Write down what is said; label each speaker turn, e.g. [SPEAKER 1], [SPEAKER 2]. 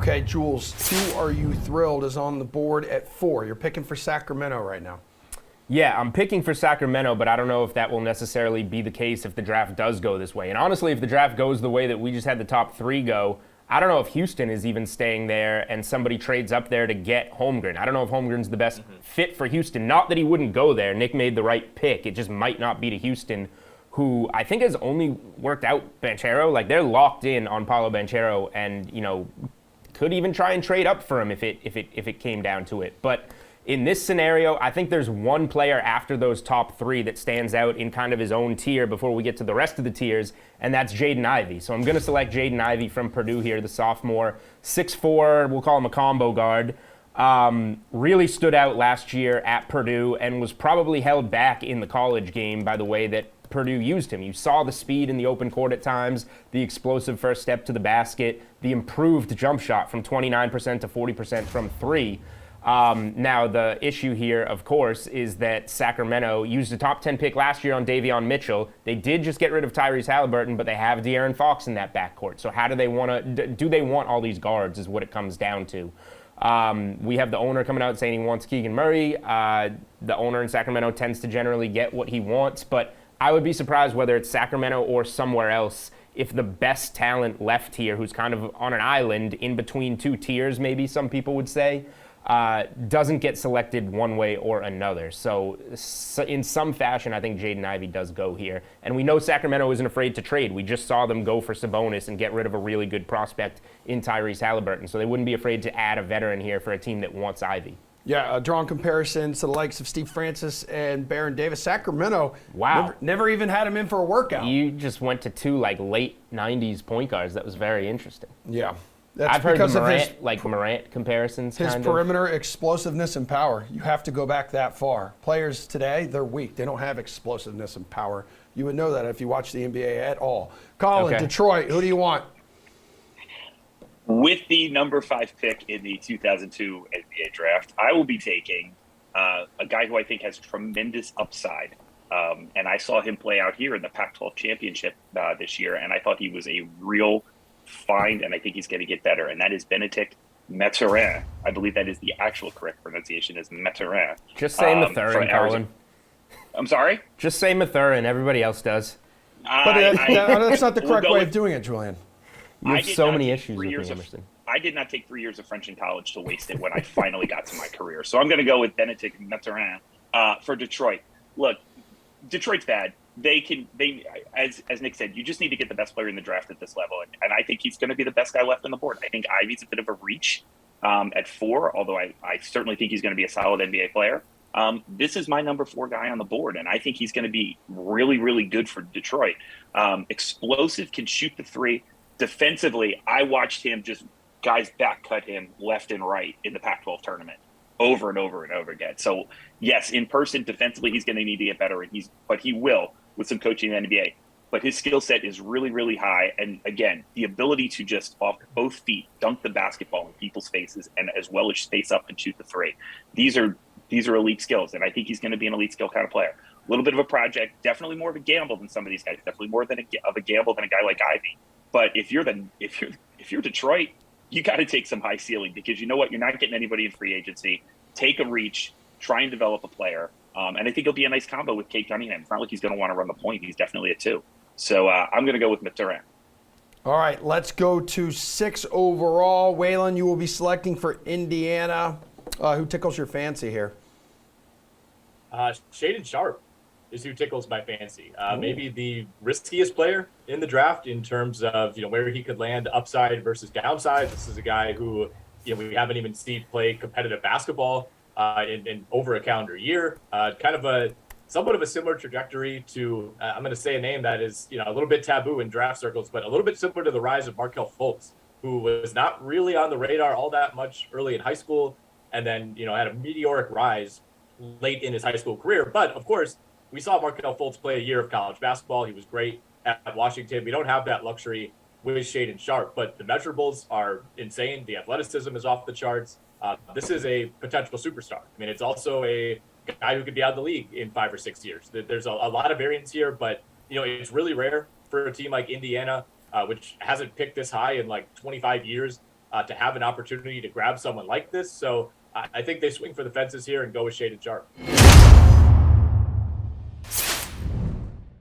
[SPEAKER 1] Okay, Jules, who are you thrilled is on the board at 4? You're picking for Sacramento right now.
[SPEAKER 2] Yeah, I'm picking for Sacramento, but I don't know if that will necessarily be the case if the draft does go this way. And honestly, if the draft goes the way that we just had the top 3 go, I don't know if Houston is even staying there and somebody trades up there to get Holmgren. I don't know if Holmgren's the best fit for Houston. Not that he wouldn't go there. Nick made the right pick. It just might not be to Houston, who I think has only worked out Banchero. Like, they're locked in on Paolo Banchero and, could even try and trade up for him if it came down to it. But in this scenario, I think there's one player after those top 3 that stands out in kind of his own tier before we get to the rest of the tiers, and that's Jaden Ivey. So I'm going to select Jaden Ivey from Purdue here, the sophomore. 6'4", we'll call him a combo guard. Really stood out last year at Purdue and was probably held back in the college game by the way that Purdue used him. You saw the speed in the open court at times, the explosive first step to the basket, the improved jump shot from 29% to 40% from 3. Now, the issue here, of course, is that Sacramento used a top 10 pick last year on Davion Mitchell. They did just get rid of Tyrese Halliburton, but they have De'Aaron Fox in that backcourt. So how do they want to, do they want all these guards is what it comes down to. We have the owner coming out saying he wants Keegan Murray. The owner in Sacramento tends to generally get what he wants, but I would be surprised whether it's Sacramento or somewhere else if the best talent left here, who's kind of on an island in between 2 tiers, maybe some people would say, doesn't get selected one way or another. So in some fashion, I think Jaden Ivey does go here. And we know Sacramento isn't afraid to trade. We just saw them go for Sabonis and get rid of a really good prospect in Tyrese Halliburton. So they wouldn't be afraid to add a veteran here for a team that wants Ivey.
[SPEAKER 1] Yeah, drawing comparisons to the likes of Steve Francis and Baron Davis. Sacramento,
[SPEAKER 2] wow,
[SPEAKER 1] never even had him in for a workout.
[SPEAKER 2] You just went to 2 late 90s point guards. That was very interesting.
[SPEAKER 1] Yeah. That's
[SPEAKER 2] I've heard
[SPEAKER 1] because
[SPEAKER 2] the
[SPEAKER 1] of
[SPEAKER 2] Morant comparisons.
[SPEAKER 1] His perimeter explosiveness and power. You have to go back that far. Players today, they're weak. They don't have explosiveness and power. You would know that if you watch the NBA at all. Collin, okay. Detroit, who do you want?
[SPEAKER 3] With the number 5 pick in the 2002 NBA draft, I will be taking a guy who I think has tremendous upside. And I saw him play out here in the Pac-12 championship this year, and I thought he was a real find, and I think he's going to get better. And that is Benedict Mathurin. I believe that is the actual correct pronunciation is Mathurin.
[SPEAKER 2] Just say Mathurin, Collin.
[SPEAKER 3] I'm sorry?
[SPEAKER 2] Just say Mathurin. Everybody else does.
[SPEAKER 1] But that's not the correct way of doing it, Julian.
[SPEAKER 2] You have so many issues with me, Emerson.
[SPEAKER 3] I did not take 3 years of French in college to waste it when I finally got to my career. So I'm going to go with Benedict Mathurin for Detroit. Look, Detroit's bad. As Nick said, you just need to get the best player in the draft at this level. And I think he's going to be the best guy left on the board. I think Ivey's a bit of a reach at 4, although I certainly think he's going to be a solid NBA player. This is my number 4 guy on the board, and I think he's going to be really, really good for Detroit. Explosive, can shoot the 3. Defensively, I watched him guys back cut him left and right in the Pac-12 tournament over and over and over again. So yes, in person, defensively, he's going to need to get better, but he will with some coaching in the NBA. But his skill set is really, really high. And again, the ability to just off both feet dunk the basketball in people's faces, and as well as space up and shoot the 3. These are elite skills, and I think he's going to be an elite skill kind of player. A little bit of a project, definitely more of a gamble than some of these guys. Definitely more of a gamble than a guy like Ivey. But if you're Detroit, you got to take some high ceiling, because you know what? You're not getting anybody in free agency. Take a reach, try and develop a player. And I think it'll be a nice combo with Cade Cunningham. It's not like he's going to want to run the point. He's definitely a 2. So I'm going to go with Mathurin.
[SPEAKER 1] All right, let's go to 6 overall. Waylon, you will be selecting for Indiana. Who tickles your fancy here?
[SPEAKER 4] Shaedon Sharpe is who tickles my fancy. Maybe the riskiest player in the draft in terms of where he could land upside versus downside. This is a guy who we haven't even seen play competitive basketball in over a calendar year. Kind of somewhat of a similar trajectory to I'm going to say a name that is a little bit taboo in draft circles, but a little bit similar to the rise of Markelle Fultz, who was not really on the radar all that much early in high school, and then had a meteoric rise late in his high school career. But of course, we saw Markelle Fultz play a year of college basketball. He was great at Washington. We don't have that luxury with Shaedon Sharpe, but the measurables are insane. The athleticism is off the charts. This is a potential superstar. I mean, it's also a guy who could be out of the league in 5 or 6 years. There's a lot of variance here, but it's really rare for a team like Indiana, which hasn't picked this high in like 25 years, to have an opportunity to grab someone like this. So I think they swing for the fences here and go with Shaedon Sharpe.